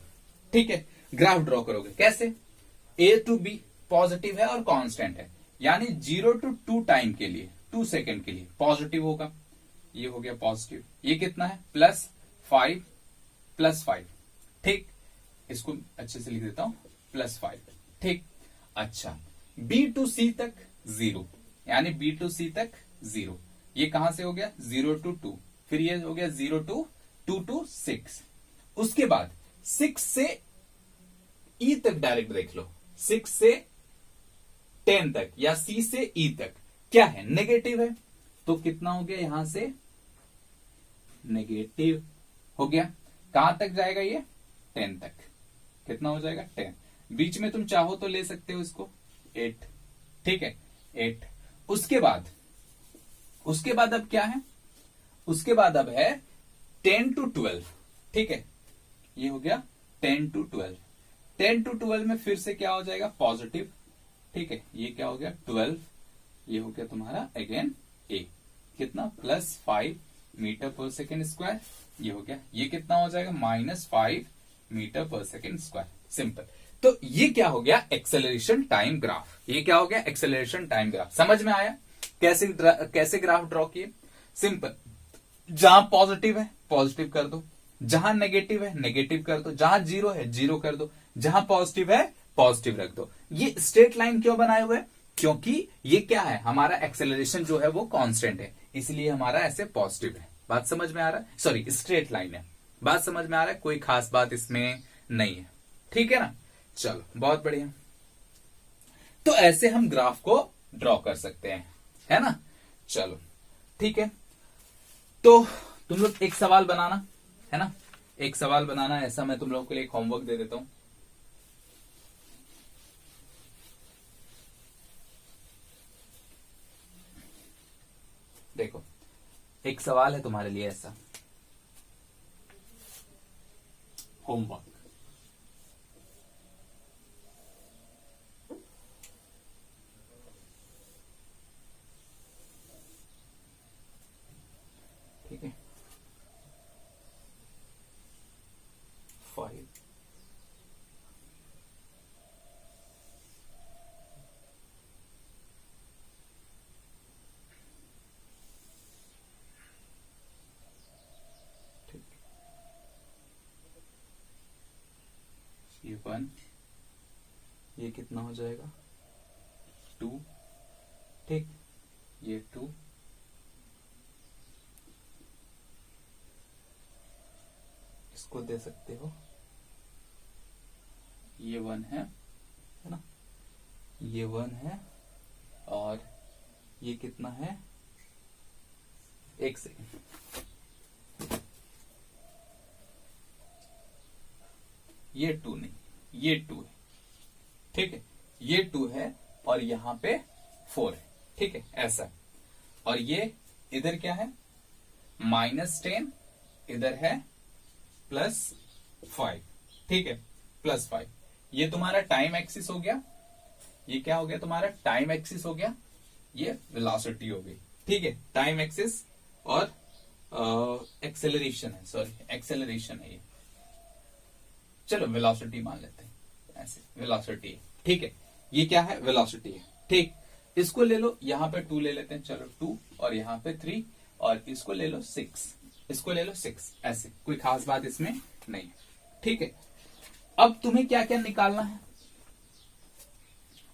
ठीक है। ग्राफ ड्रॉ करोगे कैसे, A to B पॉजिटिव है और कांस्टेंट है, यानी 0 to 2 टाइम के लिए, 2 सेकेंड के लिए पॉजिटिव होगा, ये हो गया पॉजिटिव। ये कितना है, +5, ठीक। इसको अच्छे से लिख देता हूं, +5, ठीक। अच्छा, B to C तक 0, यानी B to C तक 0, ये कहां से हो गया, 0 to 2, फिर ये हो गया 0 to 2 to 6। उसके बाद 6 से E तक डायरेक्ट देख लो, 6 से 10 तक या C से E तक क्या है, नेगेटिव है, तो कितना हो गया, यहां से नेगेटिव हो गया। कहां तक जाएगा ये, 10 तक, कितना हो जाएगा, 10। बीच में तुम चाहो तो ले सकते हो इसको, 8, ठीक है, 8। उसके बाद अब क्या है, उसके बाद अब है 10 to 12, ठीक है, ये हो गया 10 to 12। 10 to 12 में फिर से क्या हो जाएगा, पॉजिटिव, ठीक है, ये क्या हो गया 12, ये हो गया तुम्हारा अगेन A, कितना, +5 मीटर पर सेकेंड स्क्वायर, ये हो गया, ये कितना हो जाएगा, -5 मीटर पर सेकेंड स्क्वायर, सिंपल। तो ये क्या हो गया, एक्सेलरेशन टाइम ग्राफ, ये क्या हो गया, एक्सेलरेशन टाइम ग्राफ। समझ में आया कैसे ग्राफ ड्रॉ किए, सिंपल। जहां पॉजिटिव है पॉजिटिव कर दो, जहां नेगेटिव है नेगेटिव कर दो, जहां 0 है 0 कर दो, जहां पॉजिटिव है पॉजिटिव रख दो। ये स्ट्रेट लाइन क्यों बनाए हुए, क्योंकि ये क्या है, हमारा एक्सेलरेशन जो है वो कांस्टेंट है, इसलिए हमारा ऐसे पॉजिटिव है। बात समझ में आ रहा है, सॉरी स्ट्रेट लाइन है, बात समझ में आ रहा है, कोई खास बात इसमें नहीं है, ठीक है ना। चलो बहुत बढ़िया। तो ऐसे हम ग्राफ को ड्रॉ कर सकते हैं, है ना। चलो ठीक है, तो तुम लोग एक सवाल बनाना, है ना, एक सवाल बनाना। ऐसा मैं तुम लोगों के लिए एक होमवर्क दे देता हूं। देखो एक सवाल है तुम्हारे लिए ऐसा, होमवर्क। ठीक है, 5 ये 1, ये कितना हो जाएगा 2, ठीक, ये 2, इसको दे सकते हो, ये 1 है ना, ये 1 है, और ये कितना है, एक सेकेंड, ये 2 नहीं, ये 2 है, ठीक है, ये 2 है और यहां पे 4 है, ठीक है, ऐसा। और ये इधर क्या है -10, इधर है +5, ठीक है, +5। ये तुम्हारा टाइम एक्सिस हो गया, ये क्या हो गया तुम्हारा टाइम एक्सिस हो गया, ये वेलोसिटी हो गई, ठीक है, टाइम एक्सिस और एक्सेलरेशन है, सॉरी एक्सेलरेशन है ये, चलो वेलोसिटी मान लेते हैं, ऐसे वेलोसिटी है, ठीक है, ये क्या है वेलोसिटी है, ठीक। इसको ले लो, यहां पे 2 ले लेते हैं, चलो 2, और यहां पे 3, और इसको ले लो 6, इसको ले लो 6, ऐसे कोई खास बात इसमें नहीं है, ठीक है। अब तुम्हें क्या क्या निकालना है,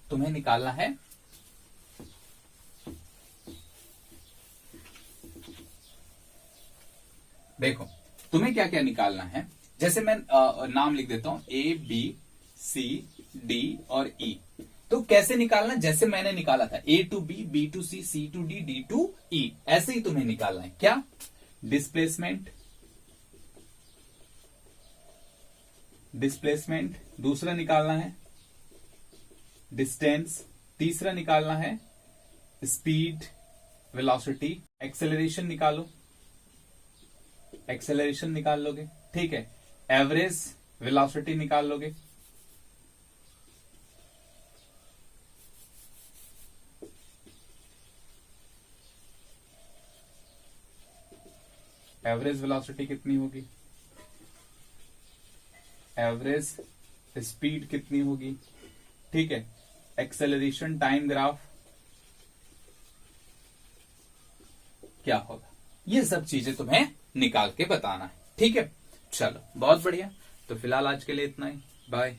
तुम्हें निकालना है देखो तुम्हें क्या क्या निकालना है, जैसे मैं नाम लिख देता हूं ABCD और E। तो कैसे निकालना, जैसे मैंने निकाला था A to B, B to C, C to D, D to E, ऐसे ही तुम्हें निकालना है। क्या डिस्प्लेसमेंट, डिस्प्लेसमेंट दूसरा निकालना है, डिस्टेंस तीसरा निकालना है, स्पीड वेलोसिटी, एक्सेलरेशन निकालो, एक्सेलरेशन निकाल लोगे, ठीक है, एवरेज वेलोसिटी निकाल लोगे, एवरेज वेलोसिटी कितनी होगी, एवरेज स्पीड कितनी होगी, ठीक है, एक्सेलरेशन टाइम ग्राफ क्या होगा, ये सब चीजें तुम्हें निकाल के बताना है, ठीक है। चलो बहुत बढ़िया, तो फिलहाल आज के लिए इतना ही, बाय।